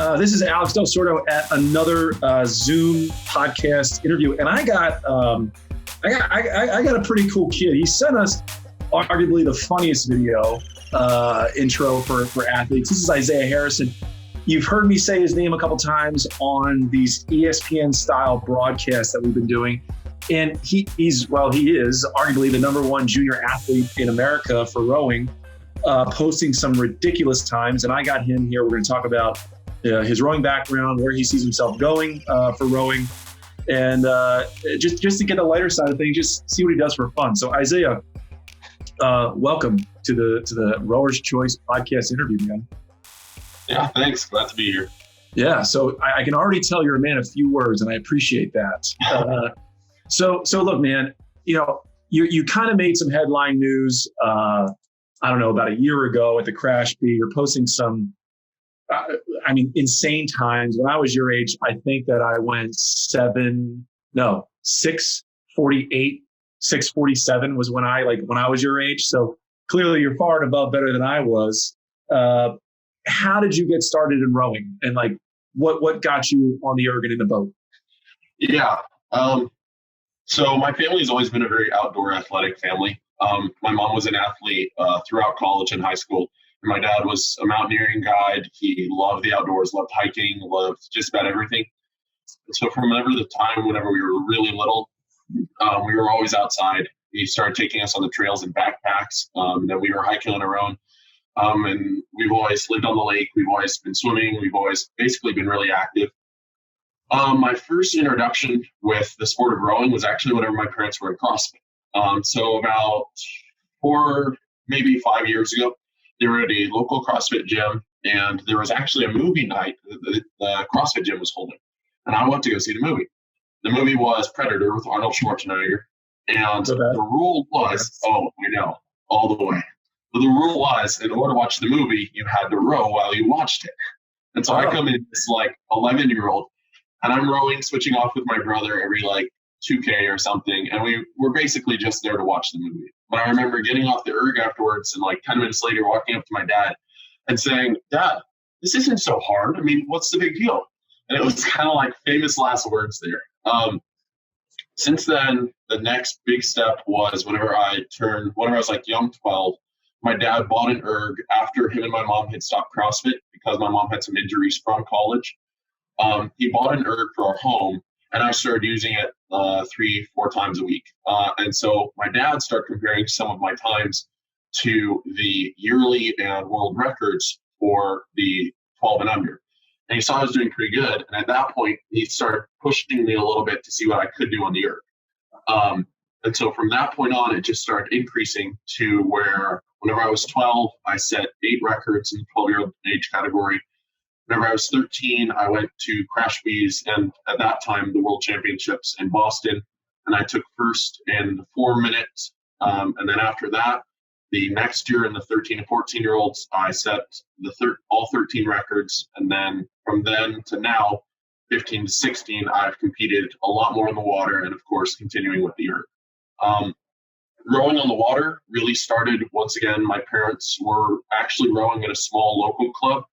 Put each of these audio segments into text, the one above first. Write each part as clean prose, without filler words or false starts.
This is Alex Del Sordo at another Zoom podcast interview, and I got a pretty cool kid. He sent us arguably the funniest video intro for athletes. This is Isaiah Harrison. You've heard me say his name a couple times on these ESPN style broadcasts that we've been doing, and he is arguably the number one junior athlete in America for rowing, posting some ridiculous times. And I got him here. We're going to talk about his rowing background, where he sees himself going for rowing, and just to get the lighter side of things, just see what he does for fun. So Isaiah, welcome to the Rower's Choice podcast interview, man. Yeah, thanks. Glad to be here. Yeah, so I can already tell you're a man of few words, and I appreciate that. So look, man, you kind of made some headline news. I don't know, about a year ago at the Crash Bee. You're posting some. Insane times. When I was your age, I think that I went 6:48, 6:47 was when I was your age. So clearly you're far and above better than I was. How did you get started in rowing, and what got you on the erg and in the boat? Yeah. So my family has always been a very outdoor athletic family. My mom was an athlete throughout college and high school. My dad was a mountaineering guide. He loved the outdoors, loved hiking, loved just about everything. And so from whenever we were really little, we were always outside. He started taking us on the trails in backpacks. Then we were hiking on our own. And we've always lived on the lake. We've always been swimming. We've always basically been really active. My first introduction with the sport of rowing was actually whenever my parents were in CrossFit. So about 4, maybe 5 years ago, they were at a local CrossFit gym, and there was actually a movie night that the CrossFit gym was holding. And I went to go see the movie. The movie was Predator with Arnold Schwarzenegger. And the rule was, I know, all the way. But the rule was, in order to watch the movie, you had to row while you watched it. And so I come in this 11-year-old, and I'm rowing, switching off with my brother every 2K or something. And we were basically just there to watch the movie. But I remember getting off the erg afterwards and 10 minutes later walking up to my dad and saying, "Dad, this isn't so hard. I mean, what's the big deal?" And it was kind of famous last words there. Since then, the next big step was whenever I was young 12, my dad bought an erg after him and my mom had stopped CrossFit because my mom had some injuries from college. He bought an erg for our home, and I started using it 3-4 times a week. And so my dad started comparing some of my times to the yearly and world records for the 12 and under. And he saw I was doing pretty good. And at that point, he started pushing me a little bit to see what I could do on the erg. And so from that point on, it just started increasing to where whenever I was 12, I set 8 records in the 12-year-old age category. Whenever I was 13, I went to Crash Bees, and at that time, the World Championships in Boston, and I took first in 4 minutes. And then after that, the next year in the 13 and 14-year-olds, I set all 13 records. And then from then to now, 15 to 16, I've competed a lot more in the water, and of course, continuing with the erg. Rowing on the water really started, once again, my parents were actually rowing at a small local club.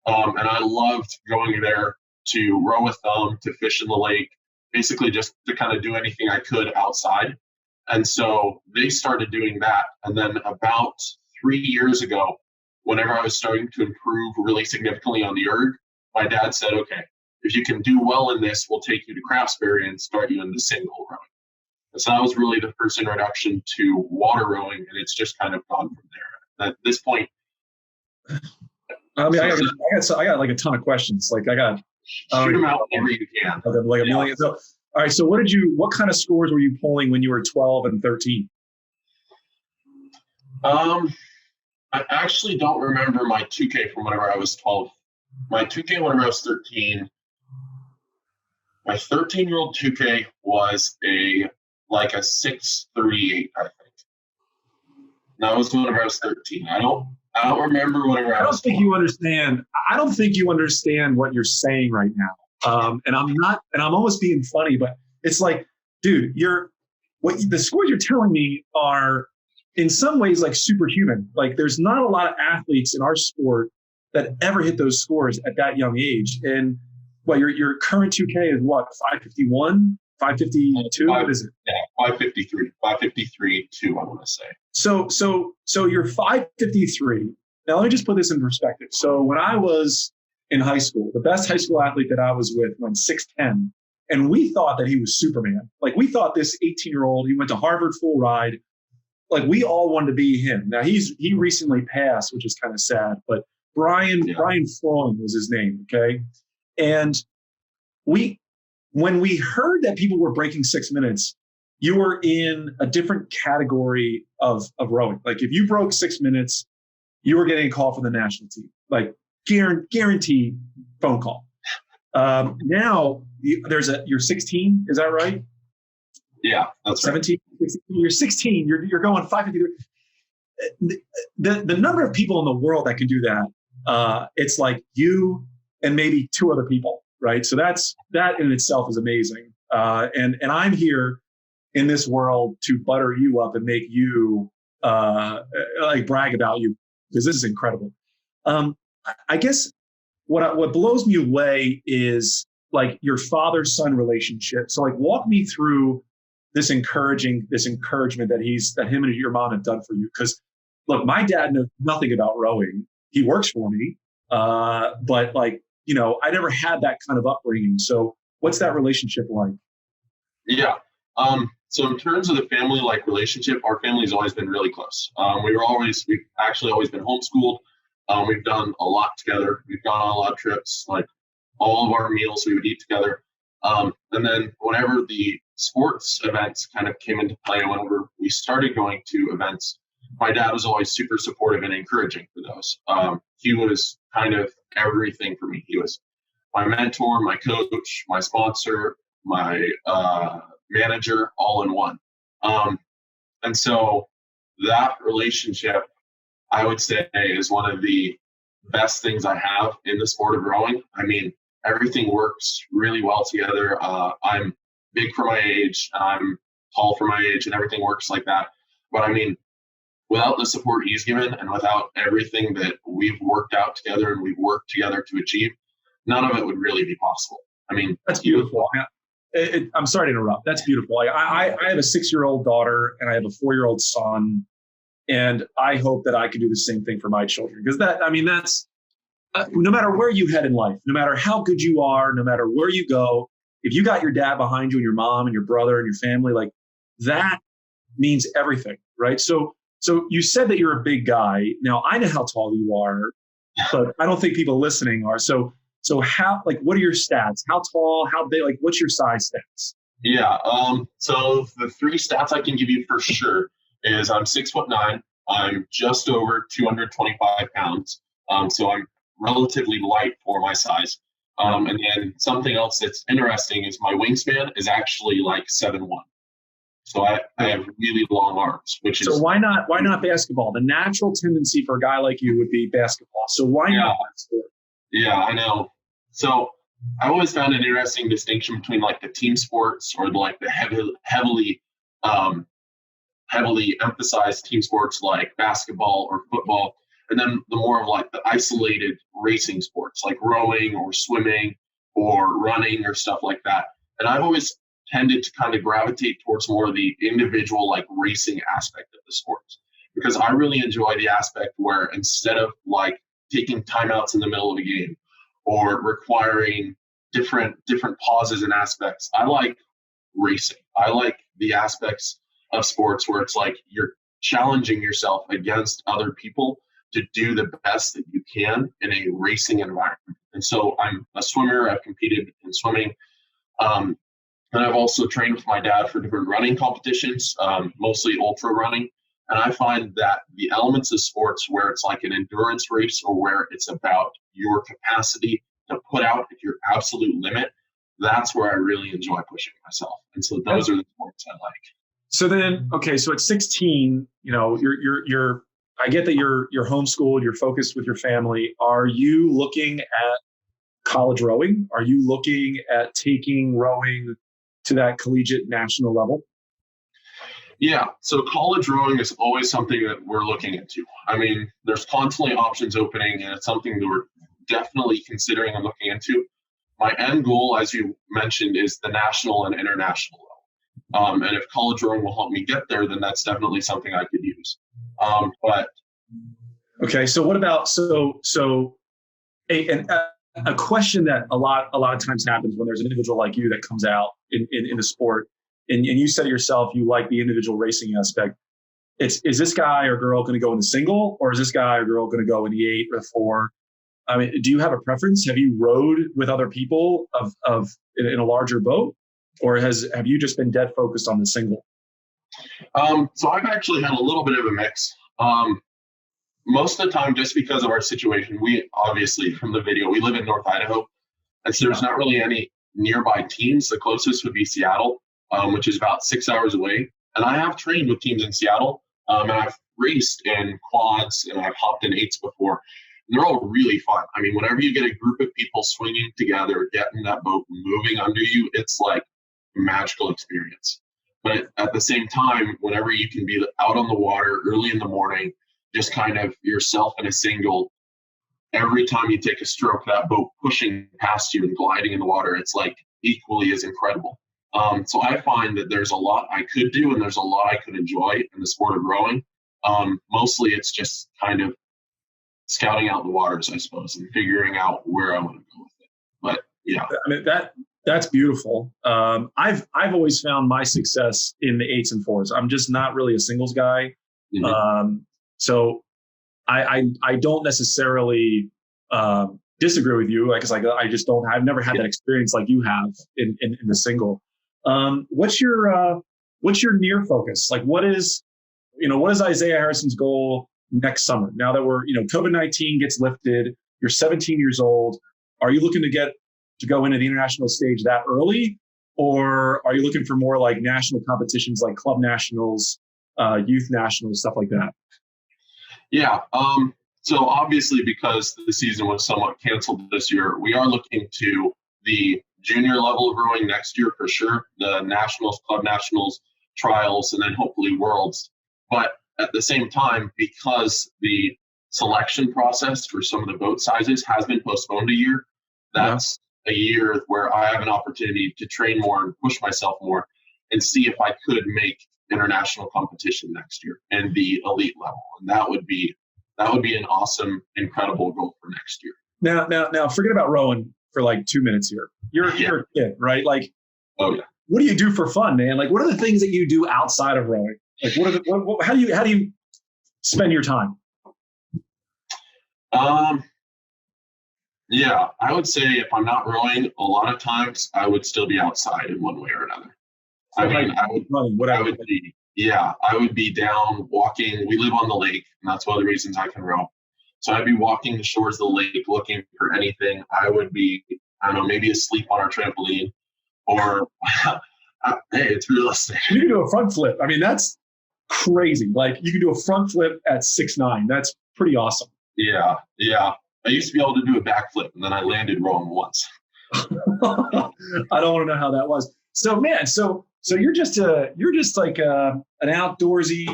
And I loved going there to row with them, to fish in the lake, basically just to kind of do anything I could outside. And so they started doing that. And then about 3 years ago, whenever I was starting to improve really significantly on the erg, my dad said, "Okay, if you can do well in this, we'll take you to Craftsbury and start you into single rowing." And so that was really the first introduction to water rowing, and it's just kind of gone from there. At this point, I got a ton of questions. Shoot them out whenever you can. A million. So, all right. So what kind of scores were you pulling when you were 12 and 13? I actually don't remember my 2K from whenever I was 12. My 2K whenever I was 13. My 13-year-old 2K was a 6:38, I think. That was whenever I was 13. I don't remember whenever I was 12. I don't think you understand what you're saying right now. And I'm almost being funny, but it's dude, the scores you're telling me are in some ways superhuman. There's not a lot of athletes in our sport that ever hit those scores at that young age. And well, your current 2K is what, 551, 552? What is it? Yeah, 553, 553.2, I want to say. So you're 553. Now let me just put this in perspective. So when I was in high school, the best high school athlete that I was with went 6'10", and we thought that he was Superman. Like, we thought this 18-year-old, he went to Harvard full ride. Like, we all wanted to be him. Now he recently passed, which is kind of sad, but Brian Flowing was his name. Okay. And when we heard that people were breaking 6 minutes, you were in a different category of rowing. Like, if you broke 6 minutes, you were getting a call from the national team, like guaranteed phone call. Now you're 16, is that right? Yeah, that's 17, right. 16, you're 16, you're going 553. The number of people in the world that can do that, it's like you and maybe two other people, right? So that in itself is amazing. And I'm here in this world to butter you up and make you like brag about you, because this is incredible. I guess what blows me away is like your father-son relationship. So like, walk me through this encouragement that him and your mom have done for you. Because look, my dad knows nothing about rowing. He works for me, but like, I never had that kind of upbringing. So what's that relationship like? Yeah. So in terms of the family relationship, our family's always been really close. We've actually always been homeschooled. We've done a lot together. We've gone on a lot of trips, like all of our meals we would eat together. And then whenever the sports events kind of came into play, whenever we started going to events, my dad was always super supportive and encouraging for those. He was kind of everything for me. He was my mentor, my coach, my sponsor, my manager, all in one. And so that relationship, I would say, is one of the best things I have in the sport of rowing. I mean, everything works really well together. I'm big for my age, I'm tall for my age, and everything works like that. But I mean, without the support he's given and without everything that we've worked out together and we've worked together to achieve, none of it would really be possible. I mean, that's beautiful. I'm sorry to interrupt. That's beautiful. I have a 6-year-old daughter and I have a 4-year-old son, and I hope that I can do the same thing for my children. Because that's no matter where you head in life, no matter how good you are, no matter where you go, if you got your dad behind you and your mom and your brother and your family, like, that means everything, right? So you said that you're a big guy. Now, I know how tall you are, but I don't think people listening are. So how, like, what are your stats? How tall, how big, like, what's your size stats? Yeah. So the 3 stats I can give you for sure is I'm 6'9". I'm just over 225 pounds. So I'm relatively light for my size. And then something else that's interesting is my wingspan is actually like 7'1". So I have really long arms, which is. So why not basketball? The natural tendency for a guy like you would be basketball. So why not basketball? Yeah, I know. So I always found an interesting distinction between like the team sports or like the heavily emphasized team sports like basketball or football, and then the more of like the isolated racing sports like rowing or swimming or running or stuff like that. And I've always tended to kind of gravitate towards more of the individual like racing aspect of the sports, because I really enjoy the aspect where instead of like taking timeouts in the middle of a game or requiring different pauses and aspects, I like racing. I like the aspects of sports where it's like you're challenging yourself against other people to do the best that you can in a racing environment. And so I'm a swimmer. I've competed in swimming. And I've also trained with my dad for different running competitions, mostly ultra running. And I find that the elements of sports where it's like an endurance race or where it's about your capacity to put out at your absolute limit, that's where I really enjoy pushing myself. And so those are the sports I like. So then, okay, so at 16, you're I get that you're homeschooled, you're focused with your family. Are you looking at college rowing? Are you looking at taking rowing to that collegiate national level? Yeah, so college rowing is always something that we're looking into. I mean, there's constantly options opening, and it's something that we're definitely considering and looking into. My end goal, as you mentioned, is the national and international level. And if college rowing will help me get there, then that's definitely something I could use. But Okay, so what about a question that a lot of times happens when there's an individual like you that comes out in the sport, and you said yourself you like the individual racing aspect. Is this guy or girl going to go in the single, or is this guy or girl going to go in the 8 or the 4? I mean, do you have a preference? Have you rowed with other people in a larger boat, or have you just been dead focused on the single? So I've actually had a little bit of a mix. Most of the time, just because of our situation, we obviously, from the video, we live in North Idaho, and so there's not really any nearby teams. The closest would be Seattle, which is about 6 hours away. And I have trained with teams in Seattle, and I've raced in quads, and I've hopped in 8s before. And they're all really fun. I mean, whenever you get a group of people swinging together, getting that boat moving under you, it's like a magical experience. But at the same time, whenever you can be out on the water early in the morning, just kind of yourself in a single, every time you take a stroke, that boat pushing past you and gliding in the water, it's like equally as incredible. So I find that there's a lot I could do, and there's a lot I could enjoy in the sport of rowing. Mostly it's just kind of scouting out the waters, I suppose, and figuring out where I want to go with it. But yeah, I mean, that's beautiful. I've always found my success in the 8s and 4s. I'm just not really a singles guy. Mm-hmm. So I don't necessarily disagree with you, because I just don't. I've never had that experience like you have in the single. What's your near focus? Like, what is Isaiah Harrison's goal next summer? Now that we're COVID-19 gets lifted, you're 17 years old. Are you looking to go into the international stage that early, or are you looking for more like national competitions, like club nationals, youth nationals, stuff like that? Yeah. So obviously, because the season was somewhat canceled this year, we are looking to the junior level of rowing next year for sure, the nationals, club nationals, trials, and then hopefully worlds. But at the same time, because the selection process for some of the boat sizes has been postponed a year, that's a year where I have an opportunity to train more and push myself more and see if I could make international competition next year and the elite level. And that would be an awesome, incredible goal for next year. Now, forget about rowing for like 2 minutes here. You're a kid, right? Like, oh yeah. What do you do for fun, man? Like, what are the things that you do outside of rowing? Like, how do you spend your time? Yeah, I would say if I'm not rowing, a lot of times I would still be outside in one way or another. So I would be down walking. We live on the lake, and that's one of the reasons I can row. So I'd be walking the shores of the lake looking for anything. I would be, I don't know, maybe asleep on our trampoline, or hey, it's realistic. You can do a front flip. I mean, that's crazy. Like, you can do a front flip at 6'9". That's pretty awesome. Yeah. I used to be able to do a backflip, and then I landed wrong once. I don't want to know how that was. So, man, so you're just like an outdoorsy,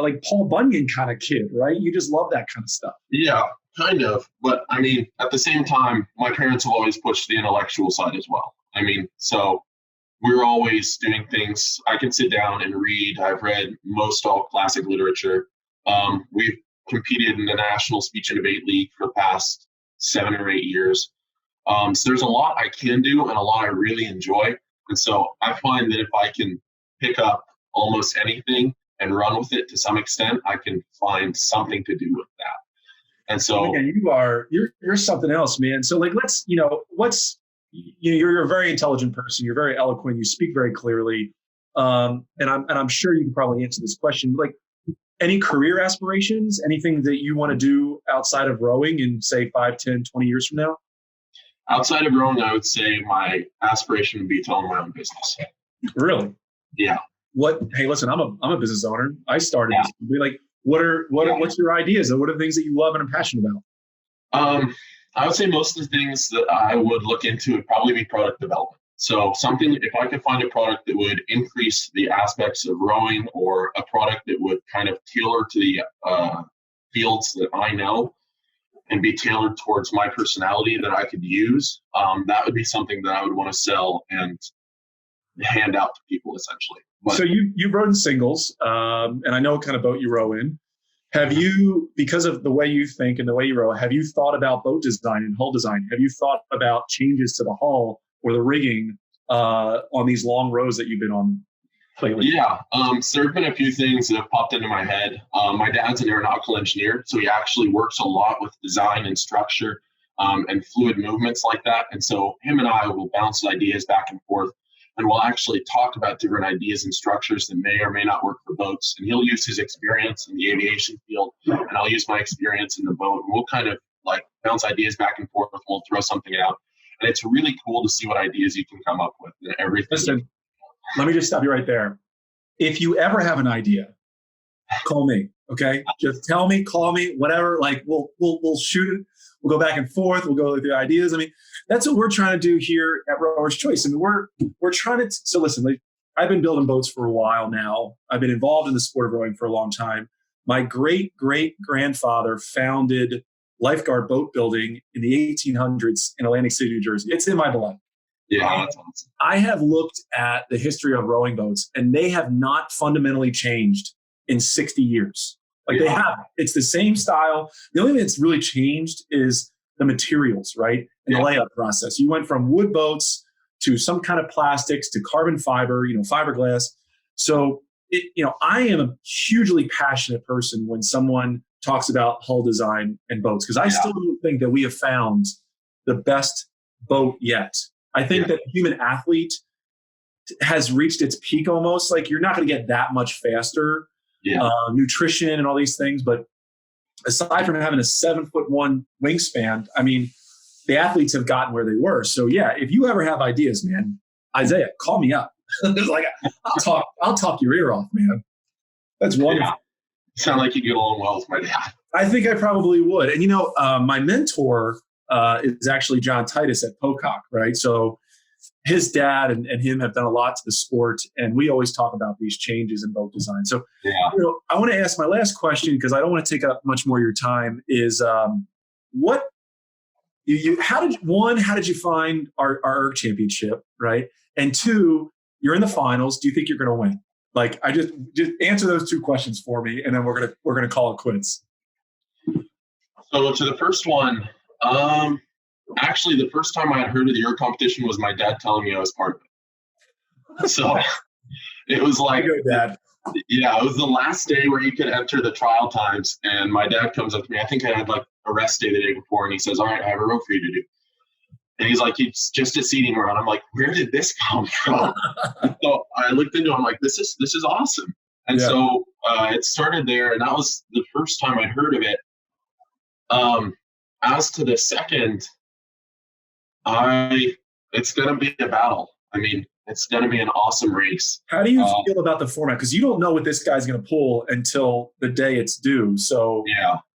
like Paul Bunyan kind of kid, right? You just love that kind of stuff. Yeah, kind of. But I mean, at the same time, my parents have always pushed the intellectual side as well. I mean, so we're always doing things. I can sit down and read. I've read most all classic literature. We've competed in the National Speech and Debate League for the past 7 or 8 years. So there's a lot I can do and a lot I really enjoy. And so I find that if I can pick up almost anything and run with it to some extent, I can find something to do with that. And so you're something else, man. So like, you're a very intelligent person. You're very eloquent. You speak very clearly. And I'm sure you can probably answer this question. Like, any career aspirations, anything that you want to do outside of rowing in, say, 5, 10, 20 years from now? Outside of rowing, I would say my aspiration would be to own my own business. Really? Yeah. Hey, listen, I'm a business owner. I started this. Like, what's your ideas, and what are the things that you love and are passionate about? I would say most of the things that I would look into would probably be product development. So something, if I could find a product that would increase the aspects of rowing, or a product that would kind of tailor to the fields that I know and be tailored towards my personality that I could use, that would be something that I would want to sell and hand out to people essentially. But, so you rowed in singles, and I know what kind of boat you row in. Have you, because of the way you think and the way you row, have you thought about boat design and hull design? Have you thought about changes to the hull or the rigging on these long rows that you've been on lately? Yeah, so there have been a few things that have popped into my head. My dad's an aeronautical engineer, so he actually works a lot with design and structure and fluid movements like that. And so him and I will bounce ideas back and forth, and we'll actually talk about different ideas and structures that may or may not work for boats. And he'll use his experience in the aviation field, and I'll use my experience in the boat. And we'll kind of like bounce ideas back and forth. We'll throw something out. And it's really cool to see what ideas you can come up with and everything. Listen, let me just stop you right there. If you ever have an idea, call me, okay? Just tell me, call me, whatever. Like we'll shoot it. We'll go back and forth. We'll go through the ideas. I mean, that's what we're trying to do here at Rower's Choice. I mean, we're trying to. So listen, like, I've been building boats for a while now. I've been involved in the sport of rowing for a long time. My great grandfather founded Lifeguard Boat Building in the 1800s in Atlantic City, New Jersey. It's in my blood. Yeah, that's awesome. I have looked at the history of rowing boats, and they have not fundamentally changed in 60 years. Like they haven't. It's the same style. The only thing that's really changed is the materials, right? And the layup process. You went from wood boats to some kind of plastics to carbon fiber, fiberglass. So, I am a hugely passionate person when someone talks about hull design and boats, because I still don't think that we have found the best boat yet. I think that the human athlete has reached its peak almost. Like you're not going to get that much faster. Nutrition and all these things. But aside from having a 7'1" wingspan, I mean, the athletes have gotten where they were. So yeah, if you ever have ideas, man, Isaiah, call me up. Like I'll talk your ear off, man. That's wonderful. Yeah. Sound like you get along well with my dad. I think I probably would. And my mentor is actually John Titus at Pocock, right? So his dad and him have done a lot to the sport, and we always talk about these changes in boat design. So, I want to ask my last question, because I don't want to take up much more of your time. Is how did you find our ERG championship, right? And two, you're in the finals. Do you think you're going to win? Like, I just answer those two questions for me, and then we're gonna call it quits. So to the first one, actually, the first time I had heard of the ERG competition was my dad telling me I was part of it. So it was like, Dad. Yeah, it was the last day where you could enter the trial times, and my dad comes up to me. I think I had like a rest day the day before, and he says, "All right, I have a row for you to do." And he's like, "It's just a seating round." I'm like, "Where did this come from?" So I looked into it. I'm like, "This is awesome." And so it started there, and that was the first time I heard of it. As to the second, it's going to be a battle. I mean, it's going to be an awesome race. How do you feel about the format? Because you don't know what this guy's going to pull until the day it's due. So,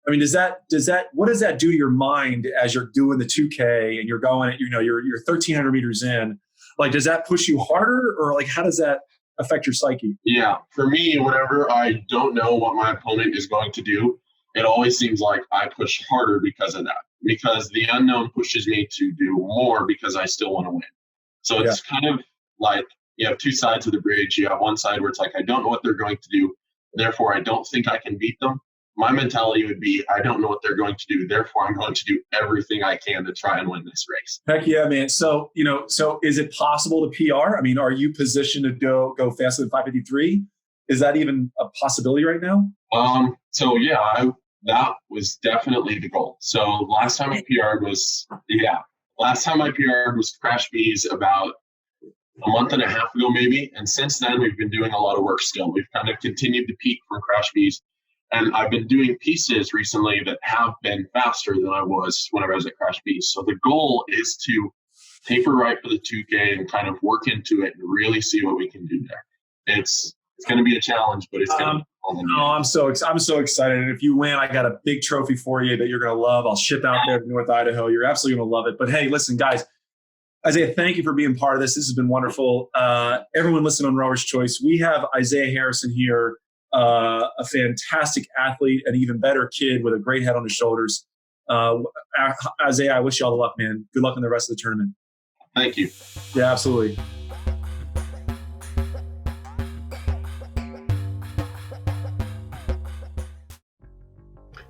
I mean, what does that do to your mind as you're doing the 2K and you're going, you're 1,300 meters in? Like, does that push you harder, or like, how does that affect your psyche? Yeah, for me, whenever I don't know what my opponent is going to do, it always seems like I push harder because of that, because the unknown pushes me to do more because I still want to win. So it's kind of like you have two sides of the bridge. You have one side where it's like, I don't know what they're going to do, therefore I don't think I can beat them. My mentality would be, I don't know what they're going to do, therefore I'm going to do everything I can to try and win this race. Heck yeah, man. So, so is it possible to PR? I mean, are you positioned to go faster than 5:53? Is that even a possibility right now? So yeah, that was definitely the goal. So last time I PR'd was Crash Bees about a month and a half ago, maybe. And since then, we've been doing a lot of work still. We've kind of continued to peak from Crash Bees. And I've been doing pieces recently that have been faster than I was whenever I was at Crash Bees. So the goal is to taper right for the 2K and kind of work into it and really see what we can do there. It's going to be a challenge, but it's going to be fun. No, I'm so excited. And if you win, I got a big trophy for you that you're going to love. I'll ship out there to North Idaho. You're absolutely going to love it. But hey, listen, guys, Isaiah, thank you for being part of this. This has been wonderful. Everyone listening on Rower's Choice, we have Isaiah Harrison here, a fantastic athlete, an even better kid with a great head on his shoulders. Isaiah, I wish you all the luck, man. Good luck in the rest of the tournament. Thank you. Yeah, absolutely.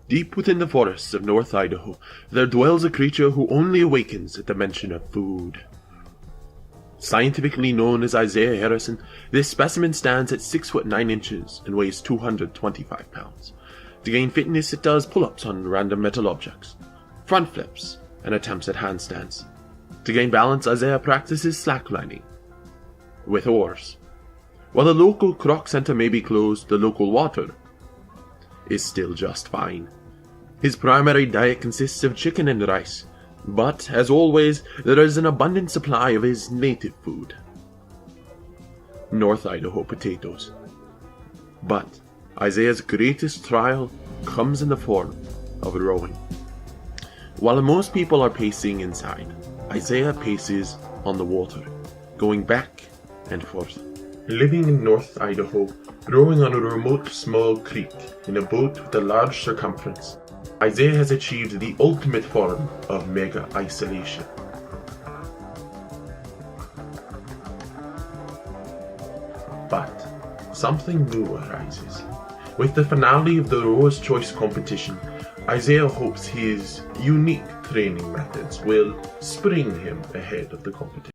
Deep within the forests of North Idaho, there dwells a creature who only awakens at the mention of food. Scientifically known as Isaiah Harrison, this specimen stands at 6 foot 9 inches and weighs 225 pounds. To gain fitness, it does pull-ups on random metal objects, front flips, and attempts at handstands. To gain balance, Isaiah practices slacklining with oars. While the local croc center may be closed, the local water is still just fine. His primary diet consists of chicken and rice, but, as always, there is an abundant supply of his native food: North Idaho potatoes. But Isaiah's greatest trial comes in the form of rowing. While most people are pacing inside, Isaiah paces on the water, going back and forth. Living in North Idaho, rowing on a remote small creek in a boat with a large circumference, Isaiah has achieved the ultimate form of mega isolation. But something new arises. With the finale of the Rower's Choice competition, Isaiah hopes his unique training methods will spring him ahead of the competition.